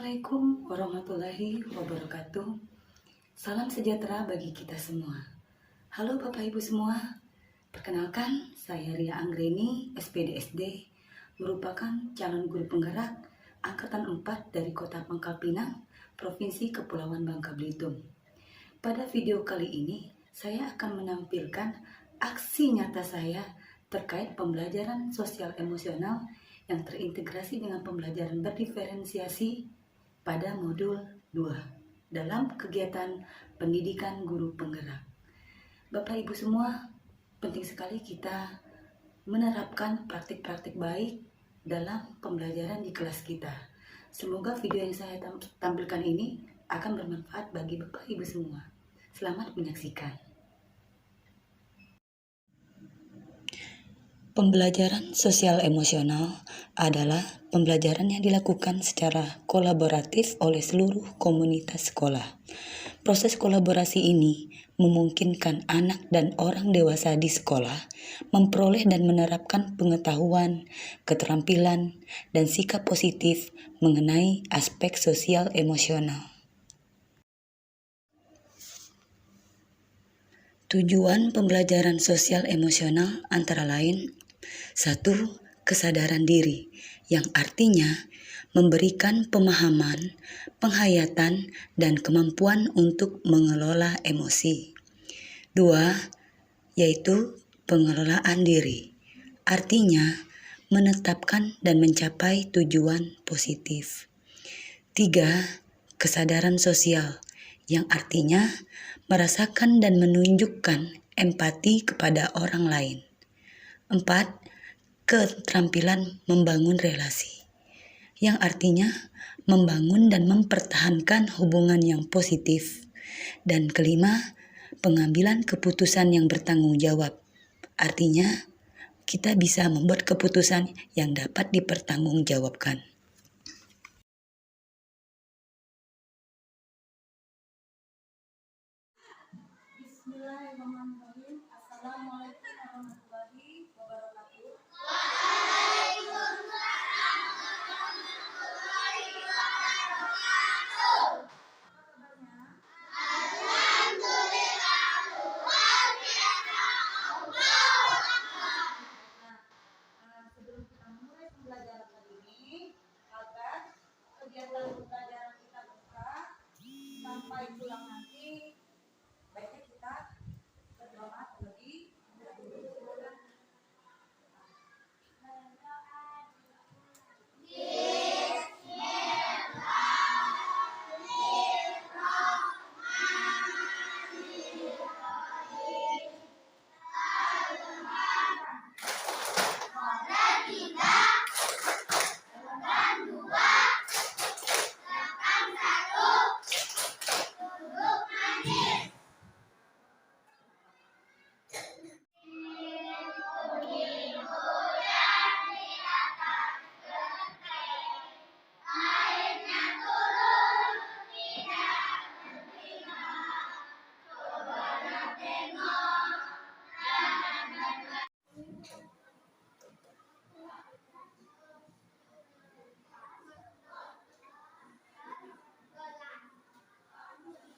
Assalamualaikum warahmatullahi wabarakatuh. Salam sejahtera bagi kita semua. Halo Bapak Ibu semua. Perkenalkan, saya Ria Anggreni, SPDSD, merupakan calon guru penggerak Angkatan 4 dari Kota Pangkal Pinang, Provinsi Kepulauan Bangka Belitung. Pada video kali ini, saya akan menampilkan aksi nyata saya terkait pembelajaran sosial emosional yang terintegrasi dengan pembelajaran berdiferensiasi pada modul 2 dalam kegiatan pendidikan guru penggerak. Bapak Ibu semua, penting sekali kita menerapkan praktik-praktik baik dalam pembelajaran di kelas kita. Semoga video yang saya tampilkan ini akan bermanfaat bagi Bapak Ibu semua. Selamat menyaksikan. Pembelajaran sosial emosional adalah pembelajaran yang dilakukan secara kolaboratif oleh seluruh komunitas sekolah. Proses kolaborasi ini memungkinkan anak dan orang dewasa di sekolah memperoleh dan menerapkan pengetahuan, keterampilan, dan sikap positif mengenai aspek sosial emosional. Tujuan pembelajaran sosial emosional antara lain: 1. Kesadaran diri, yang artinya memberikan pemahaman, penghayatan, dan kemampuan untuk mengelola emosi. 2. Yaitu pengelolaan diri, artinya menetapkan dan mencapai tujuan positif. 3. Kesadaran sosial, yang artinya merasakan dan menunjukkan empati kepada orang lain. 4. Keterampilan membangun relasi, yang artinya membangun dan mempertahankan hubungan yang positif. Dan kelima, pengambilan keputusan yang bertanggung jawab, artinya kita bisa membuat keputusan yang dapat dipertanggungjawabkan. Bismillahirrahmanirrahim. Assalamualaikum warahmatullahi wabarakatuh. Sebelum kita mulai pembelajaran kali ini, agar kegiatan pembelajaran kita buka sampai pulang nanti, baiknya kita berdoa terlebih dahulu.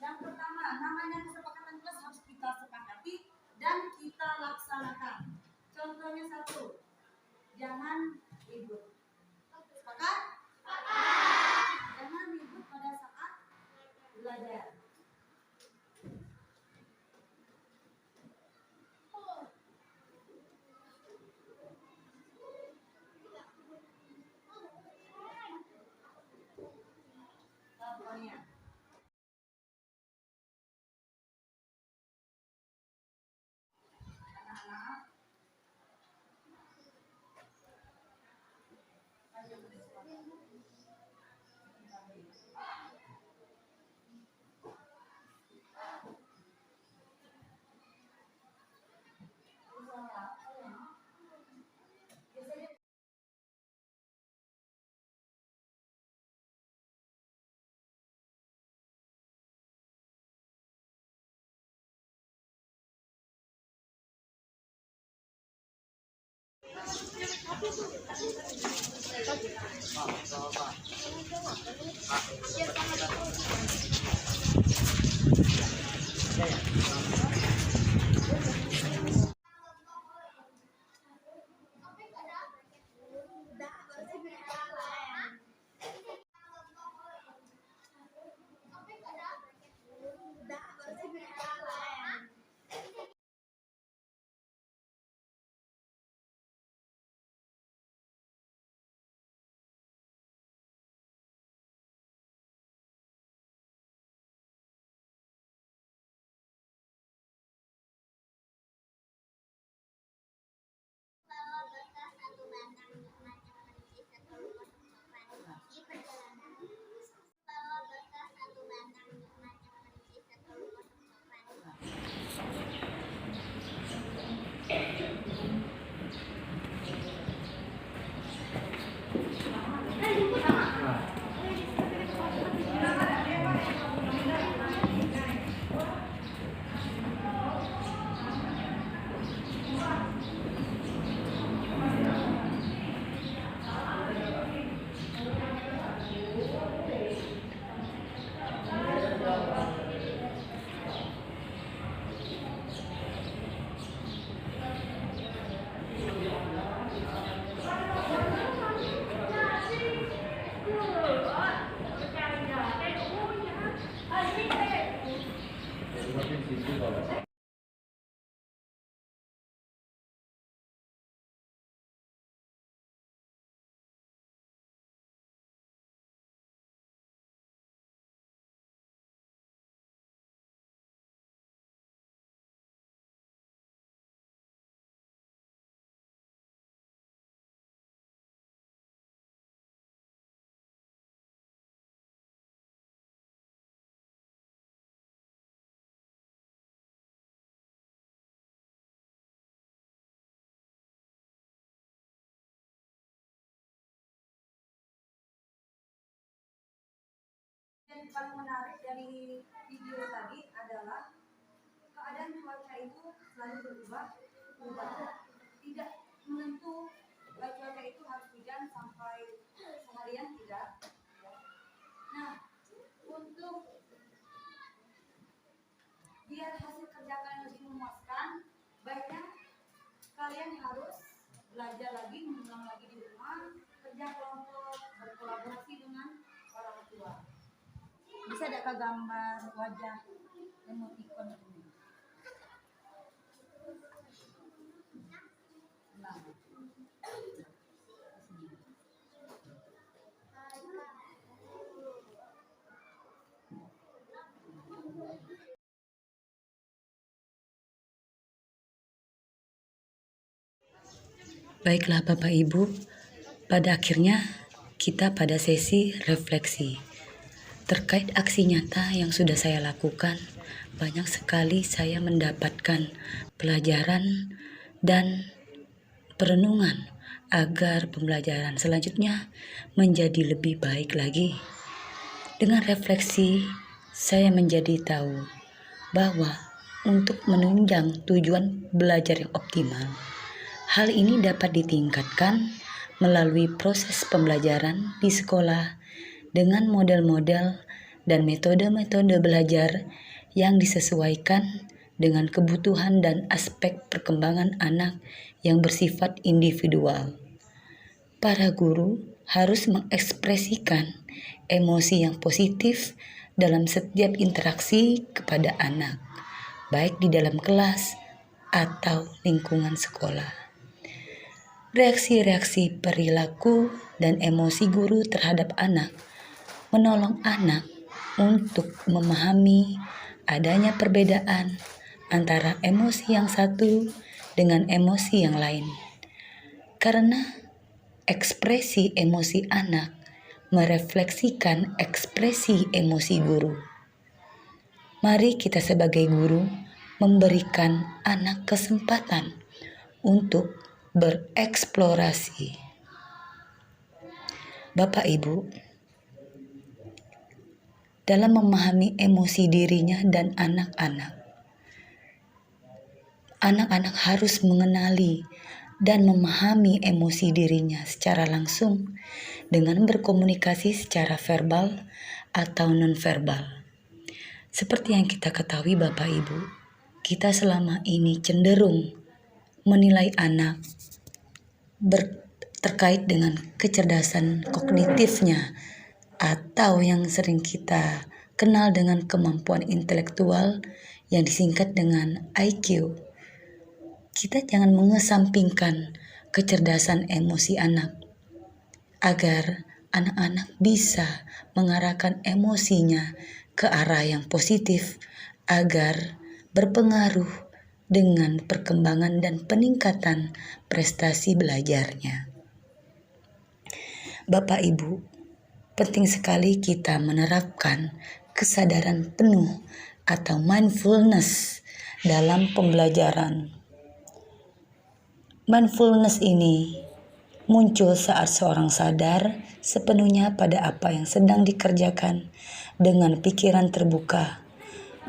Yang pertama, namanya kesepakatan kelas harus kita sepakati dan kita laksanakan. Contohnya 1, jangan ribut. Sepakat? Jangan ribut pada saat belajar. Contohnya, anak-anak, Yang paling menarik dari video tadi adalah keadaan cuaca itu selalu berubah, tidak menentu. Cuaca itu harus hujan sampai seharian tidak. Nah, untuk biar hasil kerja kalian lebih memuaskan, baiknya kalian harus belajar lagi, mengulang lagi di rumah, kerja kelompok, berkolaborasi dengan orang tua. Bisa ada gambar wajah emoticon ini. Nah, baiklah Bapak Ibu, pada akhirnya kita pada sesi refleksi. Terkait aksi nyata yang sudah saya lakukan, banyak sekali saya mendapatkan pelajaran dan perenungan agar pembelajaran selanjutnya menjadi lebih baik lagi. Dengan refleksi, saya menjadi tahu bahwa untuk menunjang tujuan belajar yang optimal, hal ini dapat ditingkatkan melalui proses pembelajaran di sekolah dengan model-model dan metode-metode belajar yang disesuaikan dengan kebutuhan dan aspek perkembangan anak yang bersifat individual. Para guru harus mengekspresikan emosi yang positif dalam setiap interaksi kepada anak, baik di dalam kelas atau lingkungan sekolah. Reaksi-reaksi perilaku dan emosi guru terhadap anak menolong anak untuk memahami adanya perbedaan antara emosi yang satu dengan emosi yang lain. Karena ekspresi emosi anak merefleksikan ekspresi emosi guru. Mari kita sebagai guru memberikan anak kesempatan untuk bereksplorasi. Bapak Ibu, dalam memahami emosi dirinya dan anak-anak harus mengenali dan memahami emosi dirinya secara langsung dengan berkomunikasi secara verbal atau nonverbal. Seperti yang kita ketahui Bapak Ibu, kita selama ini cenderung menilai anak terkait dengan kecerdasan kognitifnya atau yang sering kita kenal dengan kemampuan intelektual yang disingkat dengan IQ. Kita jangan mengesampingkan kecerdasan emosi anak agar anak-anak bisa mengarahkan emosinya ke arah yang positif agar berpengaruh dengan perkembangan dan peningkatan prestasi belajarnya. Bapak Ibu, penting sekali kita menerapkan kesadaran penuh atau mindfulness dalam pembelajaran. Mindfulness ini muncul saat seorang sadar sepenuhnya pada apa yang sedang dikerjakan dengan pikiran terbuka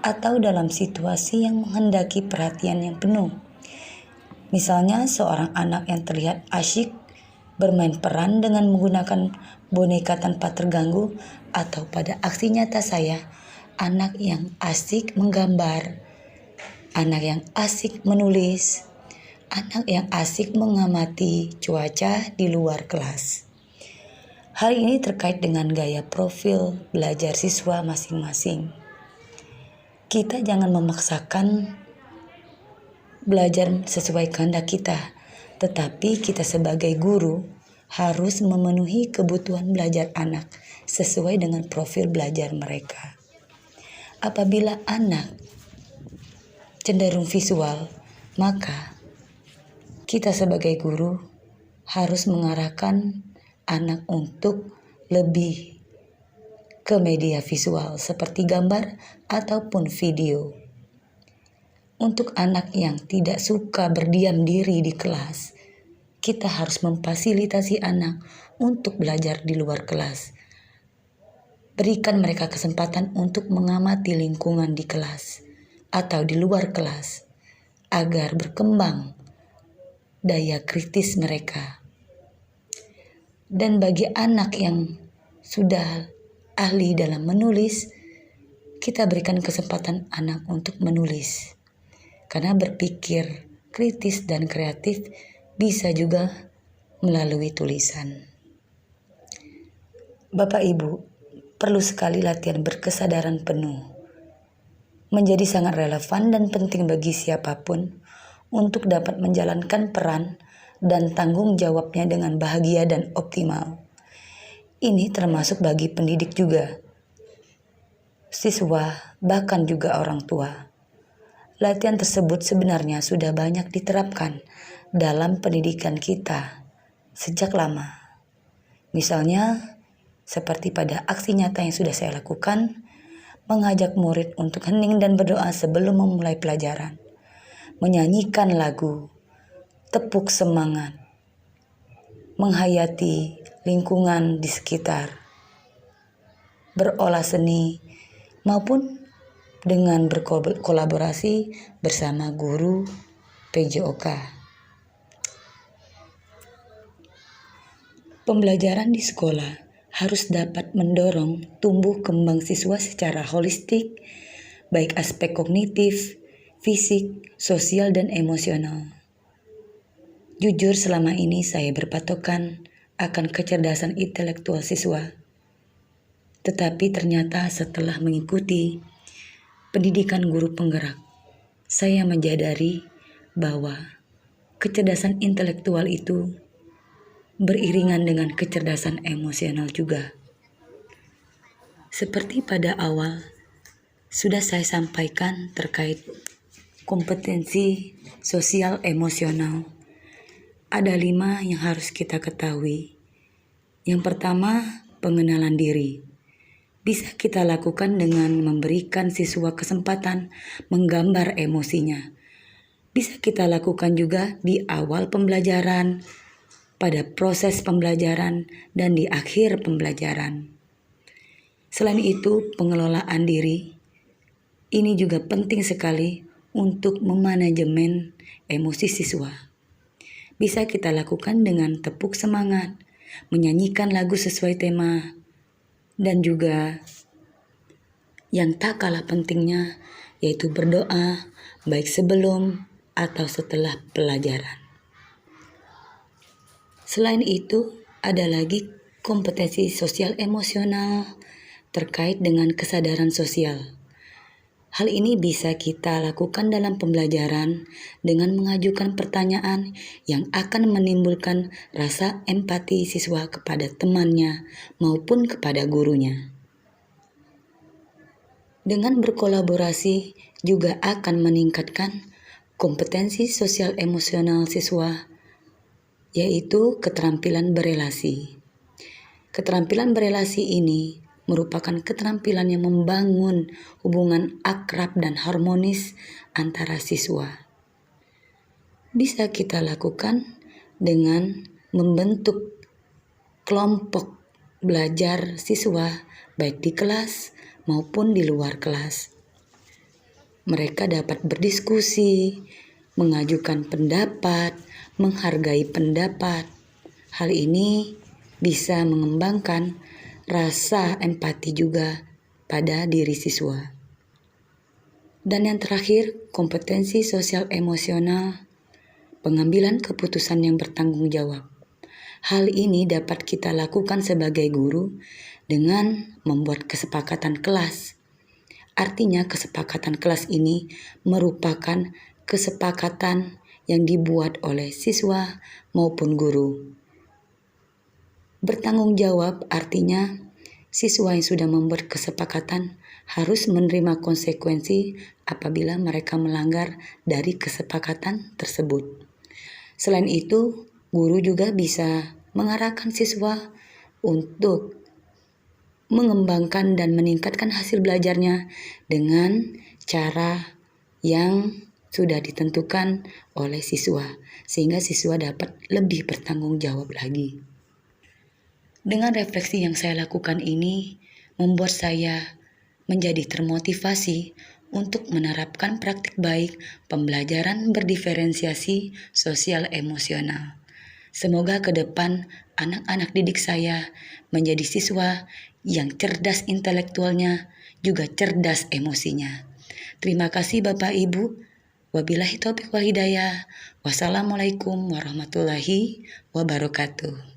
atau dalam situasi yang menghendaki perhatian yang penuh. Misalnya seorang anak yang terlihat asyik bermain peran dengan menggunakan boneka tanpa terganggu, atau pada aksi nyata saya, anak yang asik menggambar, anak yang asik menulis, anak yang asik mengamati cuaca di luar kelas. Hal ini terkait dengan gaya profil belajar siswa masing-masing. Kita jangan memaksakan belajar sesuai kehendak kita, tetapi kita sebagai guru harus memenuhi kebutuhan belajar anak sesuai dengan profil belajar mereka. Apabila anak cenderung visual, maka kita sebagai guru harus mengarahkan anak untuk lebih ke media visual seperti gambar ataupun video. Untuk anak yang tidak suka berdiam diri di kelas, kita harus memfasilitasi anak untuk belajar di luar kelas. Berikan mereka kesempatan untuk mengamati lingkungan di kelas atau di luar kelas agar berkembang daya kritis mereka. Dan bagi anak yang sudah ahli dalam menulis, kita berikan kesempatan anak untuk menulis. Karena berpikir kritis dan kreatif bisa juga melalui tulisan. Bapak Ibu, perlu sekali latihan berkesadaran penuh. Menjadi sangat relevan dan penting bagi siapapun untuk dapat menjalankan peran dan tanggung jawabnya dengan bahagia dan optimal. Ini termasuk bagi pendidik juga, siswa, bahkan juga orang tua. Latihan tersebut sebenarnya sudah banyak diterapkan dalam pendidikan kita sejak lama. Misalnya, seperti pada aksi nyata yang sudah saya lakukan, mengajak murid untuk hening dan berdoa sebelum memulai pelajaran, menyanyikan lagu, tepuk semangat, menghayati lingkungan di sekitar, berolah seni, maupun dengan berkolaborasi bersama guru PJOK. Pembelajaran di sekolah harus dapat mendorong tumbuh kembang siswa secara holistik, baik aspek kognitif, fisik, sosial, dan emosional. Jujur selama ini saya berpatokan akan kecerdasan intelektual siswa. Tetapi ternyata setelah mengikuti pendidikan guru penggerak, saya menyadari bahwa kecerdasan intelektual itu beriringan dengan kecerdasan emosional juga. Seperti pada awal sudah saya sampaikan terkait kompetensi sosial emosional. Ada 5 yang harus kita ketahui. Yang pertama, pengenalan diri. Bisa kita lakukan dengan memberikan siswa kesempatan menggambar emosinya. Bisa kita lakukan juga di awal pembelajaran, pada proses pembelajaran, dan di akhir pembelajaran. Selain itu, pengelolaan diri ini juga penting sekali untuk memanajemen emosi siswa. bisa kita lakukan dengan tepuk semangat, menyanyikan lagu sesuai tema, dan juga yang tak kalah pentingnya yaitu berdoa baik sebelum atau setelah pelajaran. Selain itu, ada lagi kompetensi sosial emosional terkait dengan kesadaran sosial. Hal ini bisa kita lakukan dalam pembelajaran dengan mengajukan pertanyaan yang akan menimbulkan rasa empati siswa kepada temannya maupun kepada gurunya. Dengan berkolaborasi juga akan meningkatkan kompetensi sosial emosional siswa, yaitu keterampilan berelasi. Keterampilan berelasi ini merupakan keterampilan yang membangun hubungan akrab dan harmonis antara siswa. Bisa kita lakukan dengan membentuk kelompok belajar siswa baik di kelas maupun di luar kelas. Mereka dapat berdiskusi, mengajukan pendapat, menghargai pendapat. Hal ini bisa mengembangkan rasa empati juga pada diri siswa. Dan yang terakhir, kompetensi sosial emosional, pengambilan keputusan yang bertanggung jawab. Hal ini dapat kita lakukan sebagai guru dengan membuat kesepakatan kelas. Artinya kesepakatan kelas ini merupakan kesepakatan yang dibuat oleh siswa maupun guru. Bertanggung jawab artinya siswa yang sudah membuat kesepakatan harus menerima konsekuensi apabila mereka melanggar dari kesepakatan tersebut. Selain itu, guru juga bisa mengarahkan siswa untuk mengembangkan dan meningkatkan hasil belajarnya dengan cara yang sudah ditentukan oleh siswa, sehingga siswa dapat lebih bertanggung jawab lagi. Dengan refleksi yang saya lakukan ini, membuat saya menjadi termotivasi untuk menerapkan praktik baik pembelajaran berdiferensiasi sosial emosional. Semoga ke depan anak-anak didik saya menjadi siswa yang cerdas intelektualnya, juga cerdas emosinya. Terima kasih Bapak Ibu. Wabillahi taufiq wal hidayah. Wassalamualaikum warahmatullahi wabarakatuh.